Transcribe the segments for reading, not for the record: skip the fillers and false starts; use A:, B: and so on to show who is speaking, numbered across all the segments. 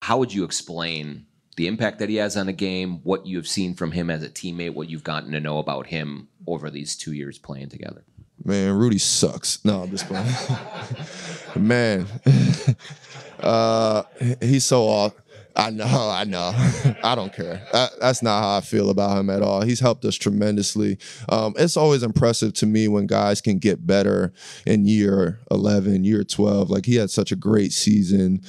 A: how would you explain the impact that he has on the game, what you have seen from him as a teammate, what you've gotten to know about him over these 2 years playing together?
B: Man, Rudy sucks. No, I'm just playing. Man, he's so off. I know. I don't care. That's not how I feel about him at all. He's helped us tremendously. It's always impressive to me when guys can get better in year 11, year 12. Like, he had such a great season.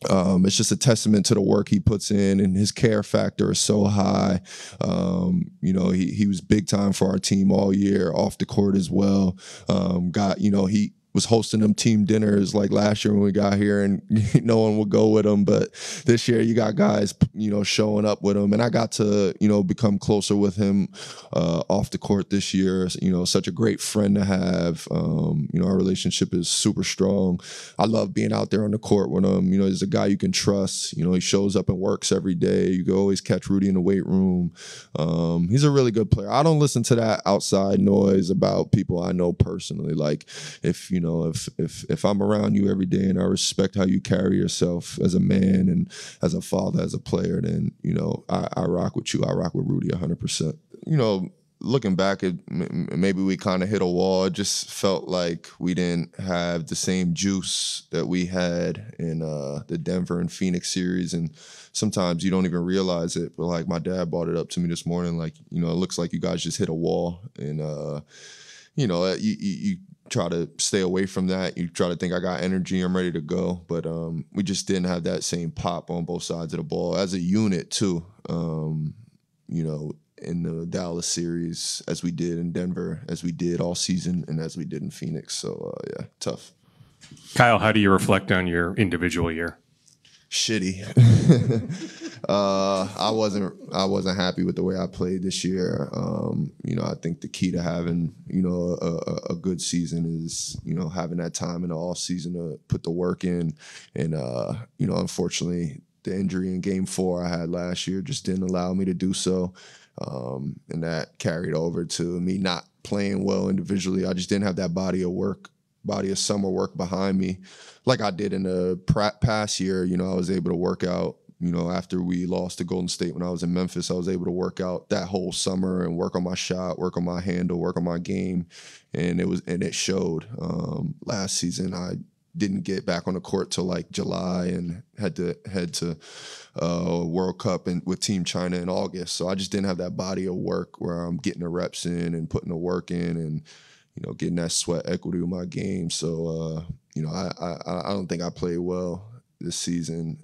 B: It's just a testament to the work he puts in, and his care factor is so high. You know, he was big time for our team all year, off the court as well. He was hosting them team dinners like last year when we got here, and no one would go with him. But this year you got guys, showing up with him, and I got to, become closer with him off the court this year. Such a great friend to have. Our relationship is super strong. I love being out there on the court with him. He's a guy you can trust. He shows up and works every day. You can always catch Rudy in the weight room. He's a really good player. I don't listen to that outside noise about people I know personally. Like, if I'm around you every day and I respect how you carry yourself as a man and as a father, as a player, then, I rock with you. I rock with Rudy 100%. Looking back, maybe we kind of hit a wall. It just felt like we didn't have the same juice that we had in the Denver and Phoenix series. And sometimes you don't even realize it. But, like, my dad brought it up to me this morning. Like, it looks like you guys just hit a wall. And, you try to stay away from that. You try to think, I got energy, I'm ready to go. But we just didn't have that same pop on both sides of the ball as a unit too. In the Dallas series, as we did in Denver, as we did all season, and as we did in Phoenix. So yeah, tough.
C: Kyle, how do you reflect on your individual year?
B: Shitty. I wasn't happy with the way I played this year. I think the key to having, a good season is, having that time in the off season to put the work in. And, unfortunately, the injury in Game 4 I had last year just didn't allow me to do so. And that carried over to me not playing well individually. I just didn't have that body of summer work behind me like I did in the past year. I was able to work out, after we lost to Golden State when I was in Memphis. I was able to work out that whole summer and work on my shot, work on my handle, work on my game. And it showed. Last season, I didn't get back on the court till like July and had to head to World Cup and with Team China in August. So I just didn't have that body of work where I'm getting the reps in and putting the work in and, getting that sweat equity with my game. So, I don't think I played well this season,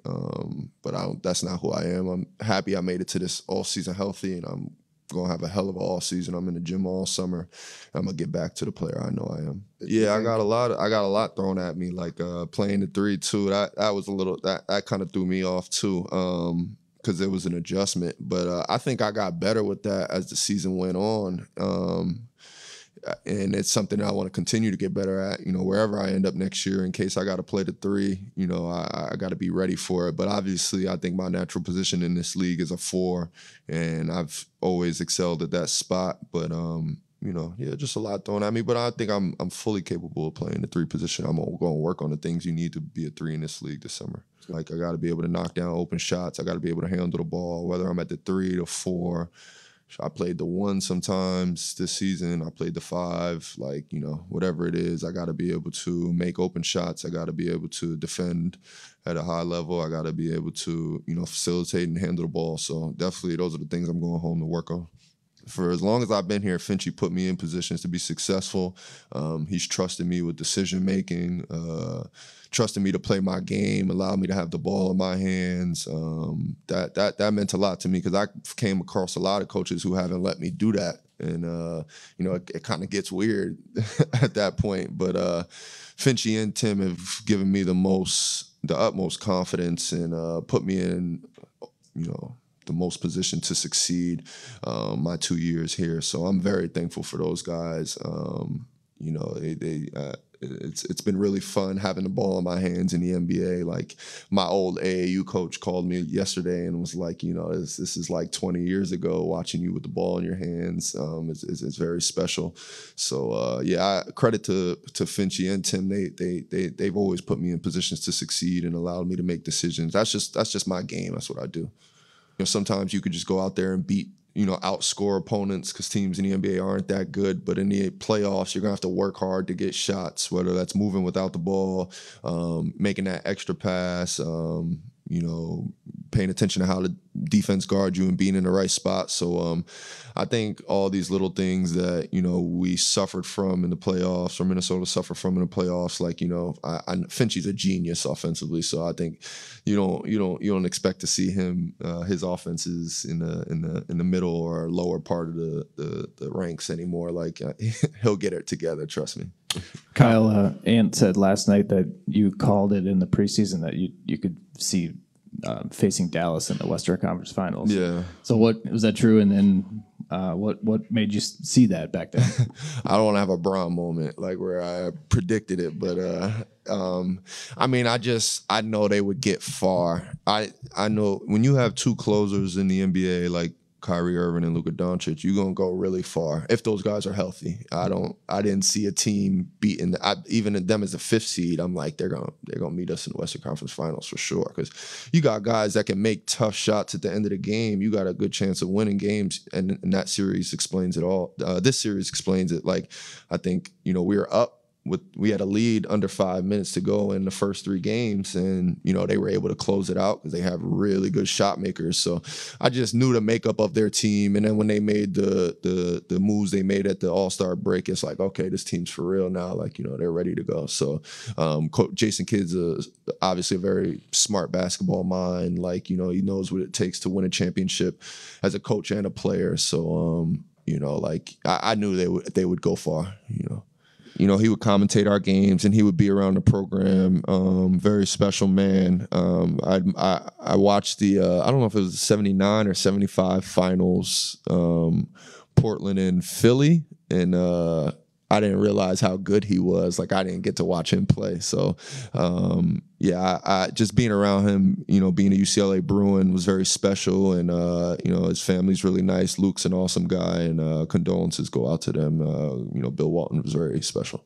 B: but that's not who I am. I'm happy I made it to this all season healthy, and I'm going to have a hell of an all season. I'm in the gym all summer. I'm going to get back to the player I know I am. Yeah, I got a lot thrown at me, like playing the 3 too. That was a little, that kind of threw me off too, because it was an adjustment. But I think I got better with that as the season went on. And it's something that I want to continue to get better at, wherever I end up next year, in case I got to play the 3, I got to be ready for it. But obviously, I think my natural position in this league is a 4, and I've always excelled at that spot. But, just a lot thrown at me. But I think I'm fully capable of playing the 3 position. I'm going to work on the things you need to be a 3 in this league this summer. Like, I got to be able to knock down open shots. I got to be able to handle the ball, whether I'm at the 3, the 4. I played the 1 sometimes this season. I played the 5, whatever it is. I got to be able to make open shots. I got to be able to defend at a high level. I got to be able to, facilitate and handle the ball. So definitely those are the things I'm going home to work on. For as long as I've been here, Finchie put me in positions to be successful. He's trusted me with decision-making, trusted me to play my game, allowed me to have the ball in my hands. That meant a lot to me because I came across a lot of coaches who haven't let me do that. And, it kind of gets weird at that point. But Finchie and Tim have given me the utmost confidence and put me in, the most position to succeed my 2 years here. So I'm very thankful for those guys. it's been really fun having the ball in my hands in the NBA. Like my old AAU coach called me yesterday and was like, this is like 20 years ago watching you with the ball in your hands. It's very special. So credit to Finchie and Tim. They've always put me in positions to succeed and allowed me to make decisions. That's just my game. That's what I do. Sometimes you could just go out there and outscore opponents because teams in the NBA aren't that good. But in the playoffs, you're going to have to work hard to get shots, whether that's moving without the ball, making that extra pass, paying attention to how the defense guard you and being in the right spot. So I think all these little things that, we suffered from in the playoffs, or Minnesota suffered from in the playoffs, like, Finchie's a genius offensively. So I think you don't expect to see him, his offenses in the middle or lower part of the ranks anymore. Like he'll get it together. Trust me.
D: Kyle, Ant said last night that you called it in the preseason that you could see facing Dallas in the Western Conference Finals.
B: Yeah.
D: So what was that true? And then what made you see that back then?
B: I don't want to have a Bron moment like where I predicted it, but I know they would get far. I know when you have two closers in the NBA like Kyrie Irving and Luka Doncic, you're gonna go really far if those guys are healthy. I didn't see a team beating even them as a 5th seed. I'm like they're gonna meet us in the Western Conference Finals for sure, because you got guys that can make tough shots at the end of the game. You got a good chance of winning games, and that series explains it all. This series explains it. Like I think we were up. We had a lead under 5 minutes to go in the first 3 games, and they were able to close it out because they have really good shot makers. So I just knew the makeup of their team, and then when they made the moves they made at the All-Star break, it's like, okay, this team's for real now. Like they're ready to go. So Jason Kidd's obviously a very smart basketball mind. Like he knows what it takes to win a championship as a coach and a player. So I knew they would go far. He would commentate our games, and he would be around the program. Very special man. I watched the I don't know if it was the 79 or 75 finals, Portland and Philly, and I didn't realize how good he was. Like I didn't get to watch him play. So I just being around him, being a UCLA Bruin was very special, and his family's really nice. Luke's an awesome guy, and condolences go out to them. Bill Walton was very special.